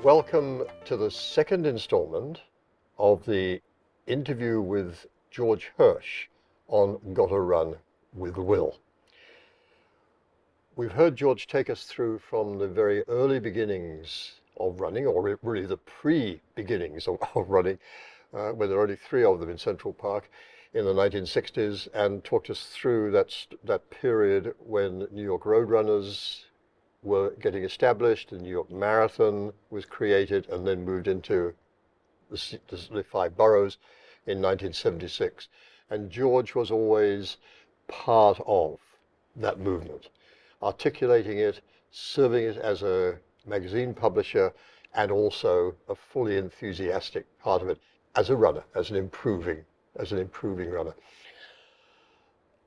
Welcome to the second installment of the interview with George Hirsch on Gotta Run with Will. We've heard George take us through from the very early beginnings of running, or really the pre-beginnings of running, when there were only 3 of them in Central Park in the 1960s, and talked us through that period when New York Roadrunners were getting established, the New York Marathon was created and then moved into the 5 boroughs in 1976. And George was always part of that movement, articulating it, serving it as a magazine publisher, and also a fully enthusiastic part of it as a runner, as an improving runner.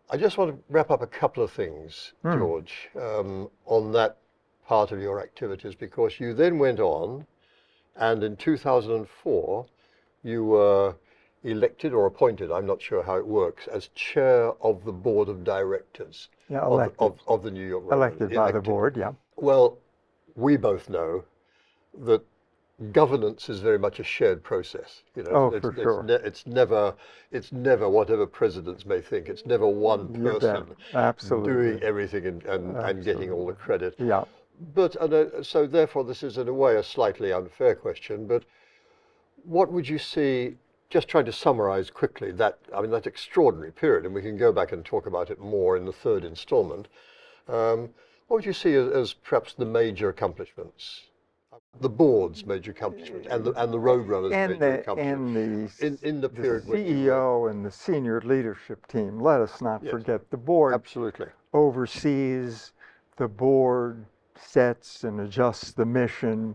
I just want to wrap up a couple of things, George, on that part of your activities, because you then went on, and in 2004, you were elected or appointed, I'm not sure how it works, as chair of the board of directors of the New York Roadrunners. Elected by the board, yeah. Well, we both know that governance is very much a shared process. You know, for sure. It's never whatever presidents may think. It's never one person doing everything and getting all the credit. Yeah. But so therefore, this is in a way a slightly unfair question. But what would you see? Just trying to summarize quickly that extraordinary period, and we can go back and talk about it more in the third installment. What would you see as perhaps the major accomplishments? The board's major accomplishment and the Roadrunners' major accomplishment in the period. The CEO and the senior leadership team. Let us not forget the board. Absolutely. Oversees, the board sets and adjusts the mission.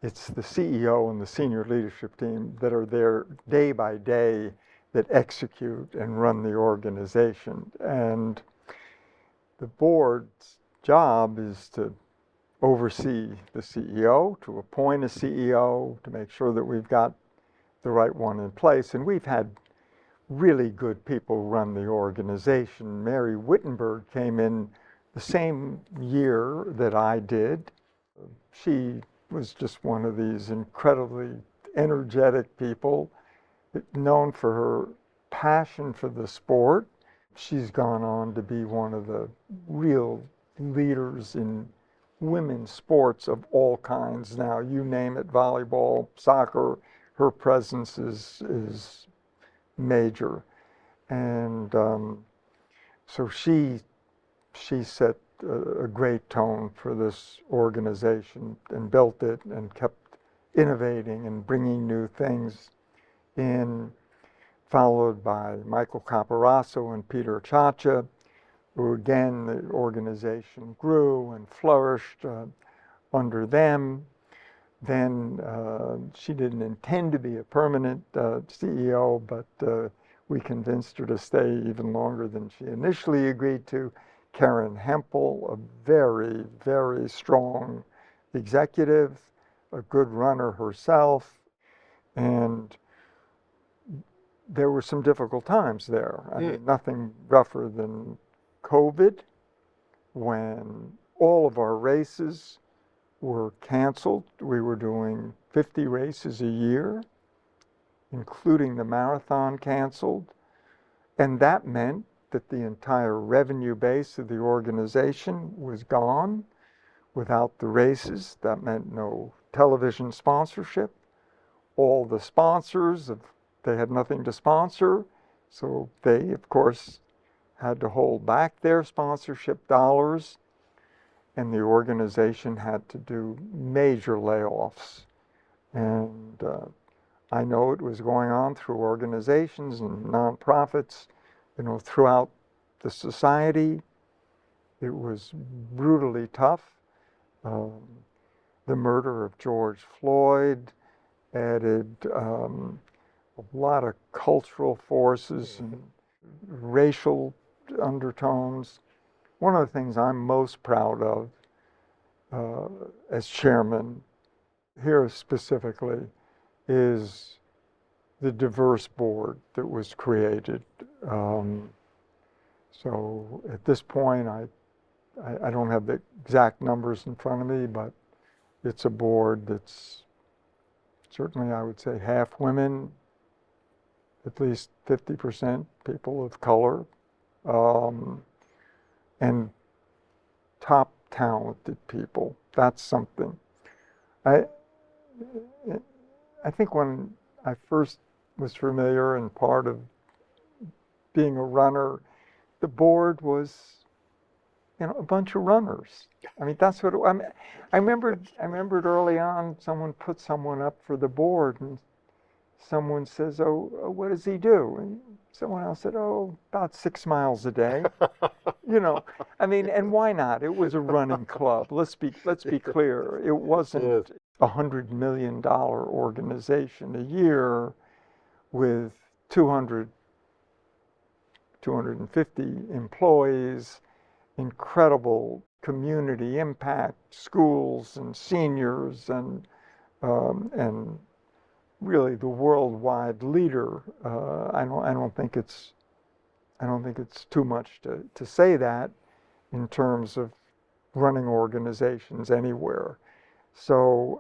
It's the CEO and the senior leadership team that are there day by day that execute and run the organization. And the board's job is to oversee the CEO, to appoint a CEO, to make sure that we've got the right one in place. And we've had really good people run the organization. Mary Wittenberg came in the same year that I did. She was just one of these incredibly energetic people, known for her passion for the sport. She's gone on to be one of the real leaders in women's sports of all kinds now. You name it, volleyball, soccer, her presence is major. And so she set a great tone for this organization and built it and kept innovating and bringing new things in, followed by Michael Caparasso and Peter Chacha, who again, the organization grew and flourished under them. Then she didn't intend to be a permanent CEO, but we convinced her to stay even longer than she initially agreed to. Karen Hempel, a very, very strong executive, a good runner herself, and there were some difficult times there. I mean, nothing rougher than COVID, when all of our races were canceled. We were doing 50 races a year, including the marathon canceled, and that meant that the entire revenue base of the organization was gone. Without the races, that meant no television sponsorship. All the sponsors, they had nothing to sponsor, so they, of course, had to hold back their sponsorship dollars, and the organization had to do major layoffs. And I know it was going on through organizations and nonprofits, throughout the society. It was brutally tough. The murder of George Floyd added a lot of cultural forces and racial undertones. One of the things I'm most proud of as chairman here specifically is the diverse board that was created. So at this point, I don't have the exact numbers in front of me, but it's a board that's certainly, I would say, half women, at least 50% people of color, and top talented people. That's something. I I think when I first was familiar and part of being a runner, the board was, a bunch of runners. I mean, that's what I remembered early on. Someone put someone up for the board, and someone says, "Oh, what does he do?" And someone else said, "Oh, about 6 miles a day." I mean, and why not? It was a running club. Let's be clear. It wasn't $100 million organization a year with 250 employees, incredible community impact, schools and seniors, and really the worldwide leader. I don't think it's too much to say that in terms of running organizations anywhere. So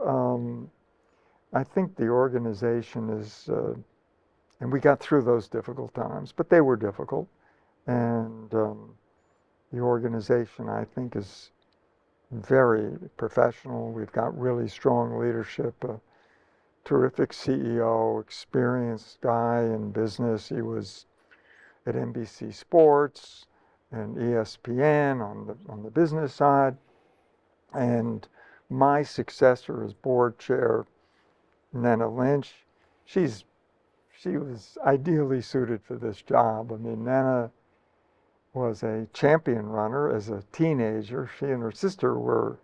I think the organization is, and we got through those difficult times, but they were difficult. And the organization, I think, is very professional. We've got really strong leadership, a terrific CEO, experienced guy in business. He was at NBC Sports and ESPN on the business side. And my successor as board chair, Nena Lynch, she was ideally suited for this job. I mean, Nena was a champion runner as a teenager. She and her sister were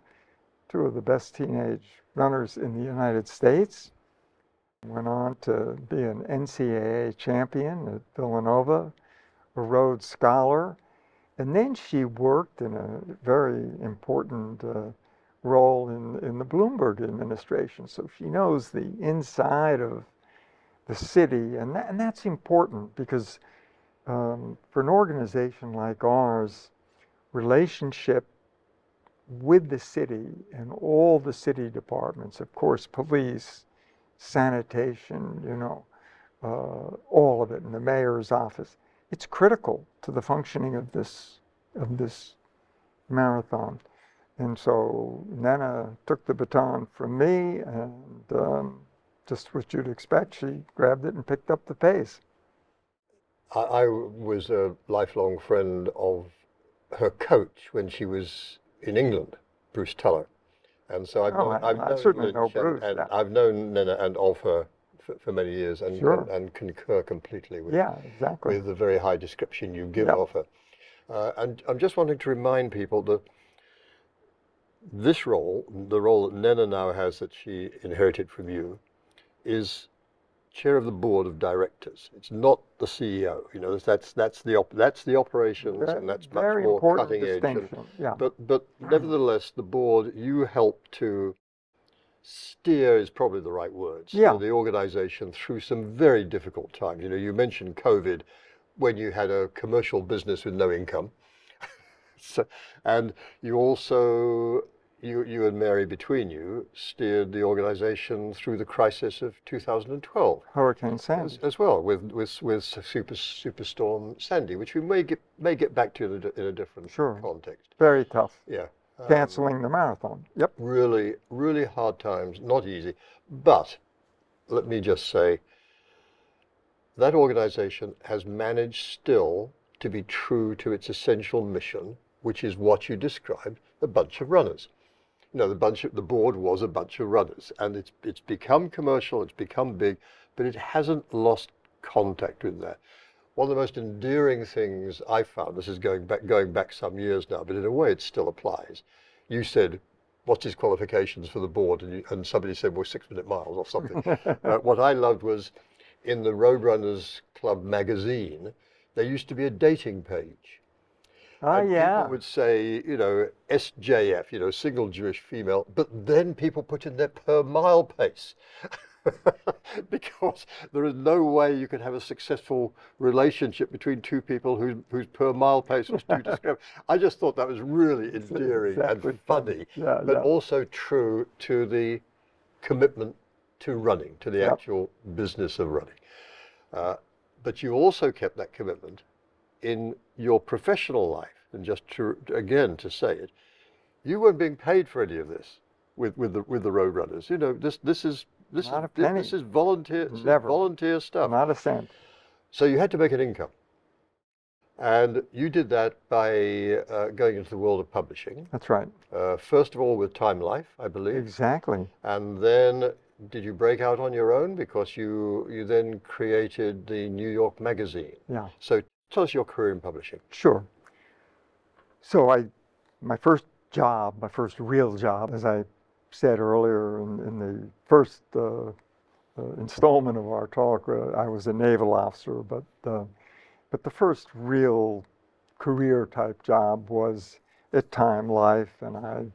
two of the best teenage runners in the United States. Went on to be an NCAA champion at Villanova, a Rhodes Scholar, and then she worked in a very important role in the Bloomberg administration. So she knows the inside of the city, and that's important because for an organization like ours, relationship with the city and all the city departments, of course, police, sanitation, all of it, in the mayor's office, it's critical to the functioning of this marathon. And so Nena took the baton from me, and just what you'd expect, she grabbed it and picked up the pace. I was a lifelong friend of her coach when she was in England, Bruce Teller. And so I've known certainly know Lynch Bruce. and I've known Nena and of her for many years, and, Sure. and concur completely with, exactly. with the very high description you give Yeah. of her. And I'm just wanting to remind people that this role, the role that Nena now has that she inherited from you, is chair of the board of directors. It's not the CEO. That's the operations, and that's much Very more important cutting edge. distinction. Yeah. But nevertheless, the board, you help to steer is probably the right word. Steer the organization through some very difficult times. You mentioned COVID, when you had a commercial business with no income. And you also, you and Mary, between you, steered the organization through the crisis of 2012. Hurricane Sandy. As well, with Superstorm Sandy, which we may get back to in a different context. Very tough. Yeah. Canceling the marathon. Yep. Really, really hard times, not easy. But let me just say, that organization has managed still to be true to its essential mission, which is what you described, a bunch of runners. The board was a bunch of runners, and it's become commercial, it's become big, but it hasn't lost contact with that. One of the most endearing things I found, this is going back some years now, but in a way it still applies. You said, what's his qualifications for the board? And somebody said, well, 6-minute miles or something. What I loved was, in the Roadrunners Club magazine, there used to be a dating page. People would say, SJF, single Jewish female, but then people put in their per mile pace. Because there is no way you can have a successful relationship between two people whose per mile pace was too discrepant. I just thought that was really endearing and Exactly. funny, Yeah, but yeah, also true to the commitment to running, to the yeah. actual business of running. Uh, but you also kept that commitment in your professional life. And just to, again, to say it, you weren't being paid for any of this with the road runners. You know, Not a penny. this is volunteer, Never. volunteer stuff. Not a cent. So you had to make an income, and you did that by going into the world of publishing. That's right. First of all with Time Life, I believe, Exactly. and then did you break out on your own because you then created the New York Magazine? Yeah. So tell us your career in publishing. Sure. So my first job, my first real job, as I said earlier in the first installment of our talk, I was a naval officer, but the first real career type job was at Time Life, and I,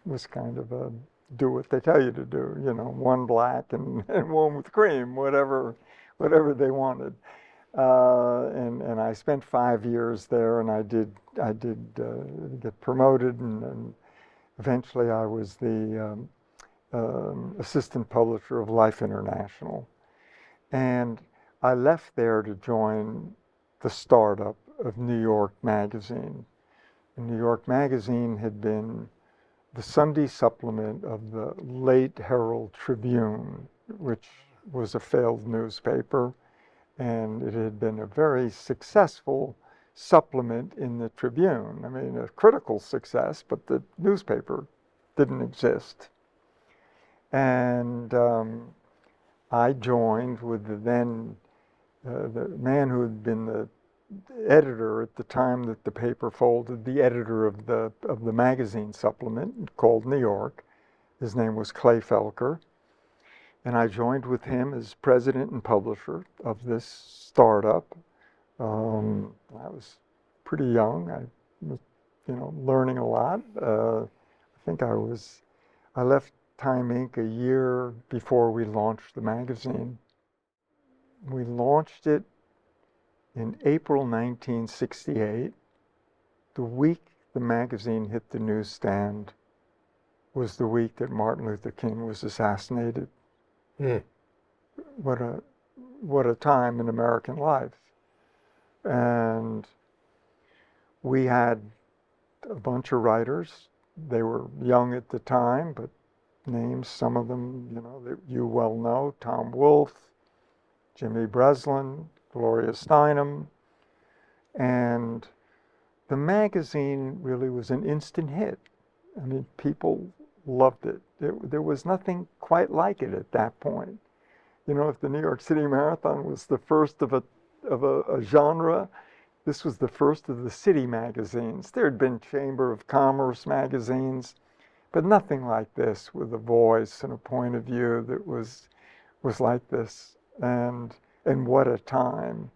was kind of a do what they tell you to do, one black and one with cream, whatever they wanted. And I spent 5 years there, and I did get promoted, and eventually I was the assistant publisher of Life International. And I left there to join the startup of New York Magazine. And New York Magazine had been the Sunday supplement of the late Herald Tribune, which was a failed newspaper. And it had been a very successful supplement in the Tribune. I mean, a critical success, but the newspaper didn't exist. And I joined with the man who had been the editor at the time that the paper folded, the editor of the magazine supplement called New York. His name was Clay Felker. And I joined with him as president and publisher of this startup. I was pretty young. I was, learning a lot. I left Time Inc. a year before we launched the magazine. We launched it in April 1968. The week the magazine hit the newsstand was the week that Martin Luther King was assassinated. Mm. What a time in American life. And we had a bunch of writers. They were young at the time, but names, some of them, that you well know: Tom Wolfe, Jimmy Breslin, Gloria Steinem. And the magazine really was an instant hit. I mean, people loved it. There was nothing quite like it at that point. If the New York City Marathon was the first of a genre, this was the first of the city magazines. There had been Chamber of Commerce magazines, but nothing like this, with a voice and a point of view that was like this. And what a time.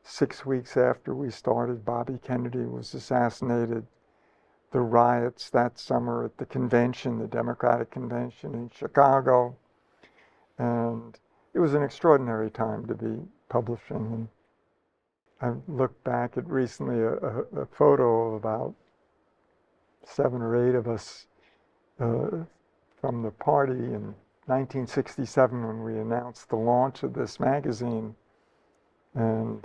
6 weeks after we started, Bobby Kennedy was assassinated. The riots that summer at the convention, the Democratic convention in Chicago. And it was an extraordinary time to be publishing. And I looked back at recently a photo of about 7 or 8 of us from the party in 1967 when we announced the launch of this magazine. And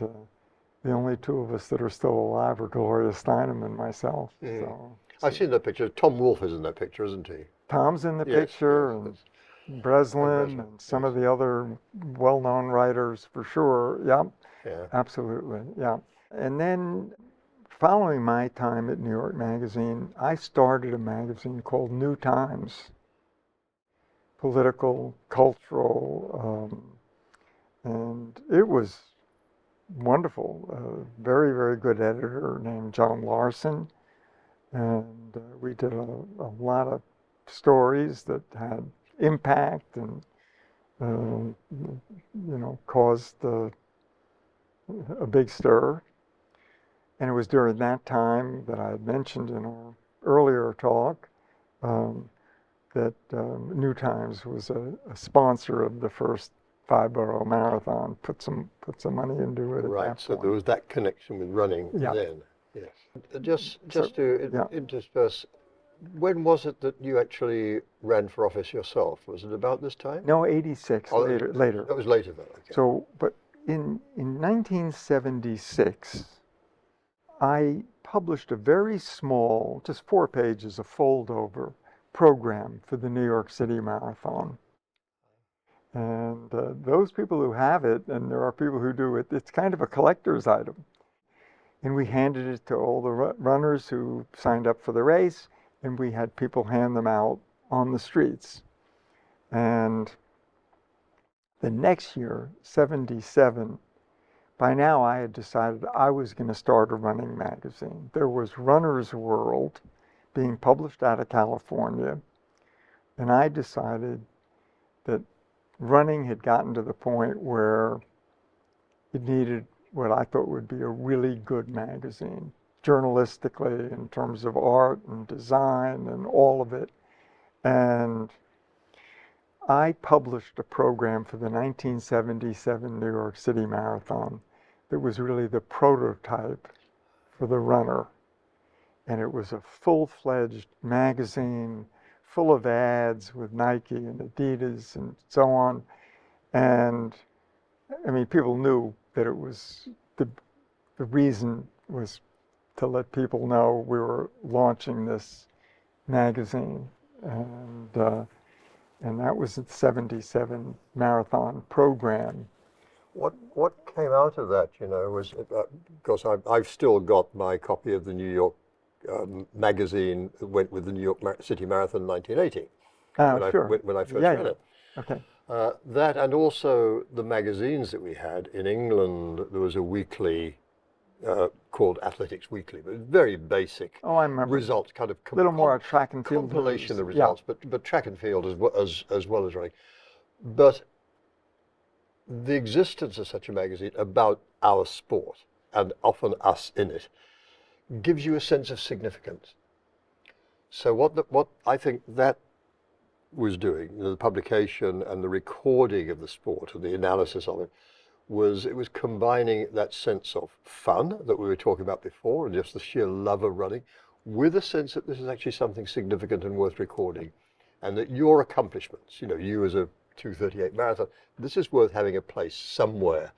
the only 2 of us that are still alive are Gloria Steinem and myself. Mm. So I've seen that picture. Tom Wolfe is in that picture, isn't he? Tom's in the Yes, picture, yes, and Breslin, and some of the other well-known writers for sure. Yeah, absolutely. Yeah. And then following my time at New York Magazine, I started a magazine called New Times. Political, cultural, and it was wonderful. A very, very good editor named Joan Larson. And we did a lot of stories that had impact and, caused a big stir. And it was during that time that I had mentioned in our earlier talk, that New Times was a sponsor of the first 5-borough marathon, put some money into it at Right, that so point. there was that connection with running Yeah. then. Yes. Just So, to yeah. intersperse, when was it that you actually ran for office yourself? Was it about this time? No, 86, Oh, later. that was later then, okay. So, but in 1976, I published a very small, just 4 pages, a fold-over program for the New York City Marathon. And those people who have it, and there are people who do it, it's kind of a collector's item. And we handed it to all the runners who signed up for the race, and we had people hand them out on the streets. And the next year, 77, by now I had decided I was going to start a running magazine. There was Runner's World being published out of California, and I decided that running had gotten to the point where it needed what I thought would be a really good magazine, journalistically, in terms of art and design and all of it. And I published a program for the 1977 New York City Marathon that was really the prototype for the runner. And it was a full-fledged magazine full of ads with Nike and Adidas and so on. And I mean, people knew that it was the reason was to let people know we were launching this magazine. And that was the 77 marathon program. What came out of that, was, because I've still got my copy of the New York magazine that went with the New York City Marathon in 1980, Sure. when I first Yeah, ran it. Okay. That and also the magazines that we had in England. There was a weekly called Athletics Weekly, but very basic. Oh, I remember. Results, kind of a little more track and field compilation news. of results, but track and field as well as running. But the existence of such a magazine about our sport, and often us in it, gives you a sense of significance. So what I think that was doing, the publication and the recording of the sport and the analysis of it was combining that sense of fun that we were talking about before and just the sheer love of running with a sense that this is actually something significant and worth recording, and that your accomplishments, you as a 2:38 marathon, this is worth having a place somewhere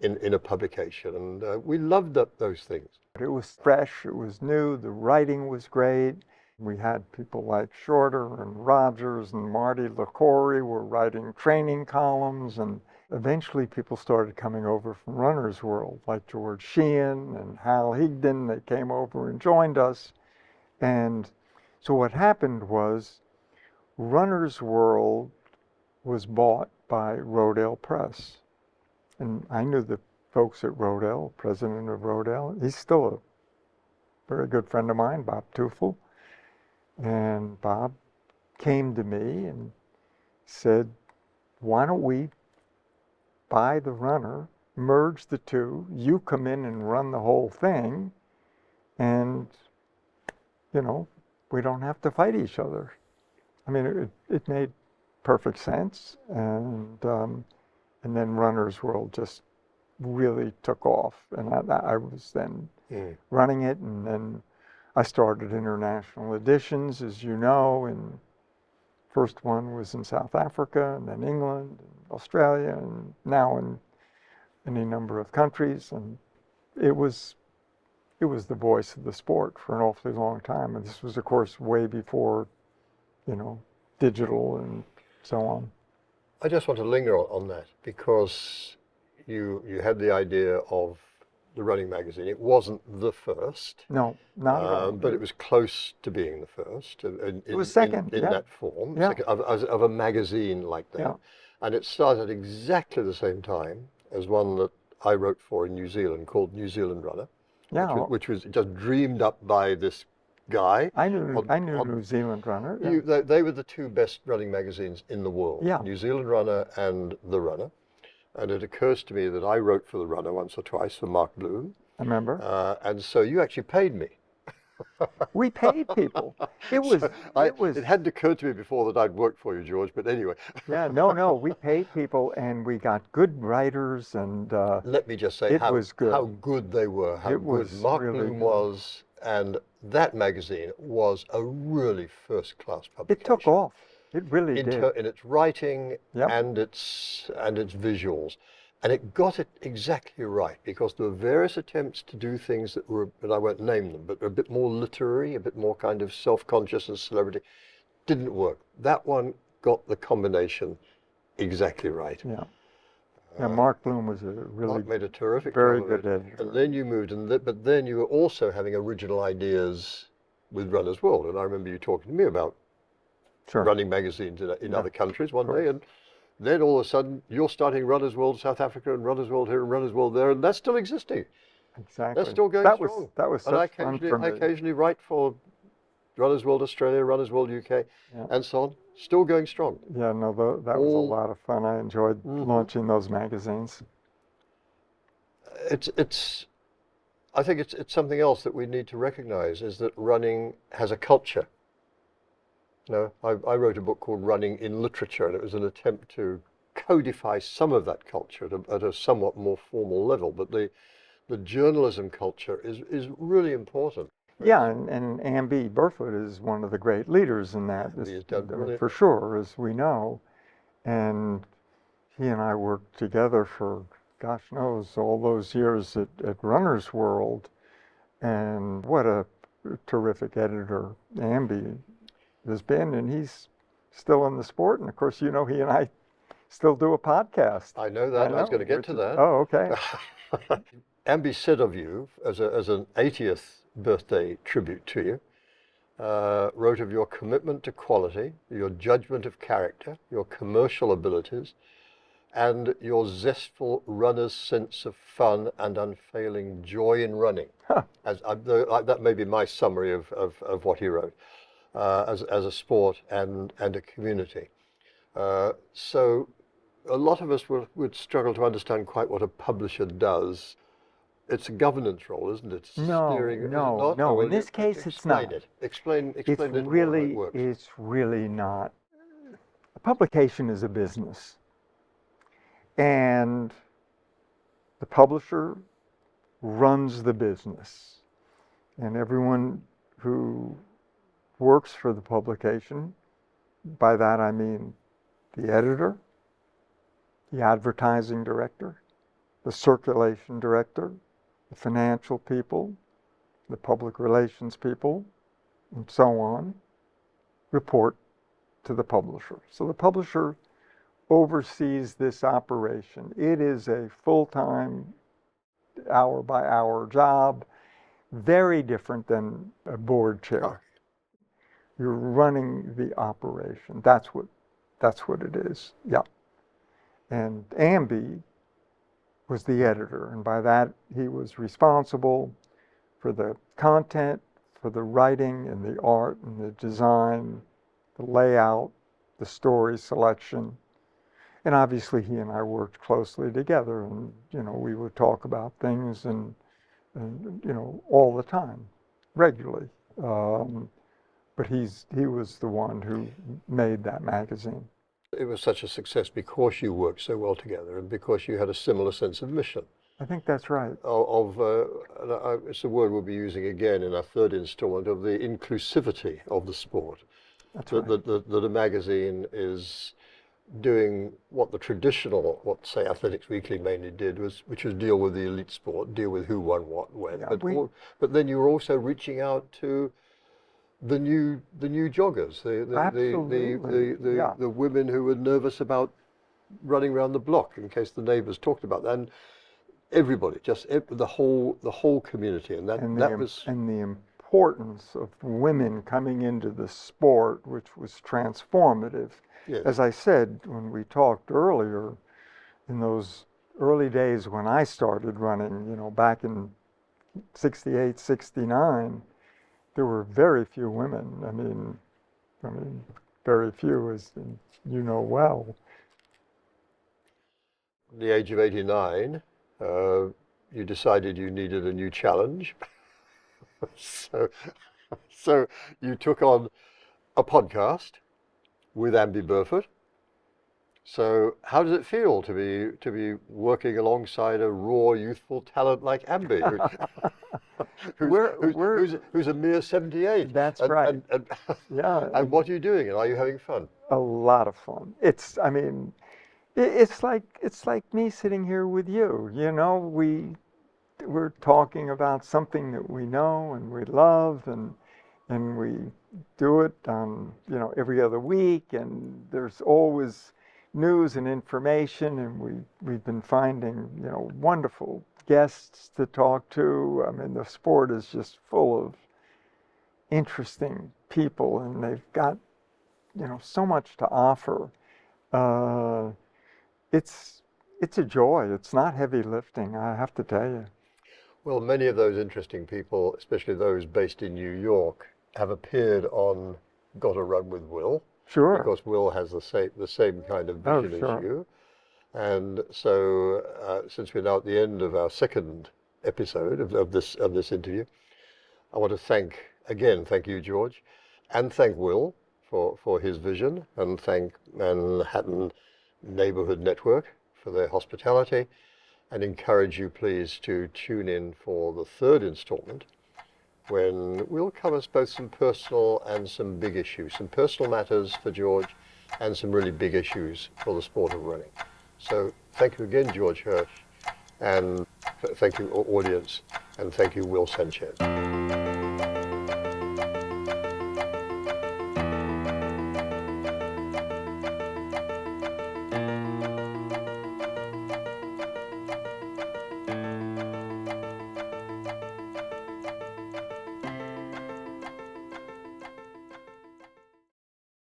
in a publication. And we loved those things. It was fresh, it was new, the writing was great. We had people like Shorter and Rogers and Marty LaCory were writing training columns, and eventually people started coming over from Runner's World, like George Sheehan and Hal Higdon. They came over and joined us. And so what happened was Runner's World was bought by Rodale Press. And I knew the folks at Rodale, president of Rodale. He's still a very good friend of mine, Bob Teufel. And Bob came to me and said, why don't we buy the Runner, merge the two, you come in and run the whole thing, and, we don't have to fight each other. I mean, it made perfect sense. And then Runner's World just really took off. And I was then running it, and then I started international editions, as you know, and first one was in South Africa, and then England, and Australia, and now in any number of countries. And it was the voice of the sport for an awfully long time. And this was, of course, way before, digital and so on. I just want to linger on that because you had the idea of the running magazine. It wasn't the first. No, not at all. But it was close to being the first. It was second, in yeah. that form, Yeah. second, of a magazine like that. Yeah. And it started exactly the same time as one that I wrote for in New Zealand called New Zealand Runner, Yeah. which was just dreamed up by this guy. I knew New Zealand Runner. Yeah. They were the two best running magazines in the world, Yeah. New Zealand Runner and The Runner. And it occurs to me that I wrote for The Runner once or twice for Mark Bloom. I remember. And so you actually paid me We paid people. It was, It hadn't occurred to me before that I'd worked for you, George, but anyway. yeah, no, we paid people and we got good writers and Let me just say it was how good. good they were, how It good was Mark really Bloom good. was, and that magazine was a really first-class It took publication off. It really did. in its writing Yep, and its visuals. And it got it exactly right because there were various attempts to do things that were, but I won't name them, but a bit more literary, a bit more kind of self-conscious and celebrity. Didn't work. That one got the combination exactly right. yeah. Yeah, Mark Bloom was a really Mark made a terrific very job of good it. And editor. then you moved, but then you were also having original ideas with Runner's World. And I remember you talking to me about Sure. running magazines in Yeah, other countries of one day. course. And then all of a sudden, you're starting Runner's World South Africa and Runner's World here and Runner's World there. And that's still existing. That's Exactly. still going strong. That was And such fun for I me. occasionally write for Runner's World Australia, Runner's World UK, Yeah. and so on. Still going strong. Yeah, no, that was a All lot of fun. I enjoyed mhm. launching those magazines. It's I think it's something else that we need to recognize is that running has a culture. No, I wrote a book called Running in Literature, and it was an attempt to codify some of that culture at a somewhat more formal level. But the journalism culture is really important. Yeah, and Amby Burfoot is one of the great leaders in that, He has done I mean, for brilliantly. sure, as we know. And he and I worked together for, gosh knows, all those years at Runner's World. And what a terrific editor Amby has been. And he's still in the sport. And of course, you know, he and I still do a podcast. I know I that. I was know, going to get which to is, that. oh, okay. Amby said of you, as an 80th birthday tribute to you, wrote of your commitment to quality, your judgment of character, your commercial abilities, and your zestful runner's sense of fun and unfailing joy in running. Huh. That may be my summary of what he wrote as a sport and a community. So a lot of us would struggle to understand quite what a publisher does. It's a governance role, isn't it? It's No, steering, is it no, not? Oh, no. In well, this case, it's explain not. it. Explain a little more how it works. It's really not. A publication is a business. And the publisher runs the business. And everyone who works for the publication, by that I mean the editor, the advertising director, the circulation director, the financial people, the public relations people, and so on, report to the publisher. So the publisher oversees this operation. It is a full-time, hour-by-hour job, very different than a board chair. Oh, You're running the operation. That's what it is. Yeah. And Amby was the editor, and by that he was responsible for the content, for the writing and the art and the design, the layout, the story selection. And obviously he and I worked closely together, and you know, we would talk about things and you know, all the time, regularly. But he was the one who made that magazine. it was such a success because you worked so well together and because you had a similar sense of mission. I think that's right. It's a word we'll be using again in our third installment of the inclusivity of the sport. That's right. That a magazine is doing what the traditional, what say Athletics Weekly mainly did, which was deal with the elite sport, deal with who won what when. Yeah, But then you were also reaching out to the new joggers, absolutely. Yeah. the women who were nervous about running around the block in case the neighbours talked about that, and everybody, the whole community, and that was And the importance of women coming into the sport, which was transformative. yes. As I said when we talked earlier, in those early days when I started running, you know, back in 68, 69, there were very few women. I mean, very few, as you know well. At the age of 89, you decided you needed a new challenge. So So you took on a podcast with Amby Burford. So how does it feel to be working alongside a raw, youthful talent like Amby, who's a mere 78? That's right. Yeah, And what are you doing? And are you having fun? a lot of fun. I mean, it's like me sitting here with you. You know, we're talking about something that we know and we love, and we do it on, every other week, and there's always news and information, and we've been finding, wonderful guests to talk to. I mean, the sport is just full of interesting people, and they've got, so much to offer. Uh, it's it's a joy. It's not heavy lifting, I have to tell you. Well, many of those interesting people, especially those based in New York, have appeared on Got to Run with Will, Sure. because Will has the same kind of Oh, vision sure. as you. And so, since we're now at the end of our second episode of this interview, I want to thank you, George, and thank Will for his vision, and thank Manhattan Neighborhood Network for their hospitality, and encourage you, please, to tune in for the third installment, when we'll cover both some personal and some big issues, some personal matters for George, and some really big issues for the sport of running. So thank you again, George Hirsch, and thank you, audience, and thank you, Will Sanchez.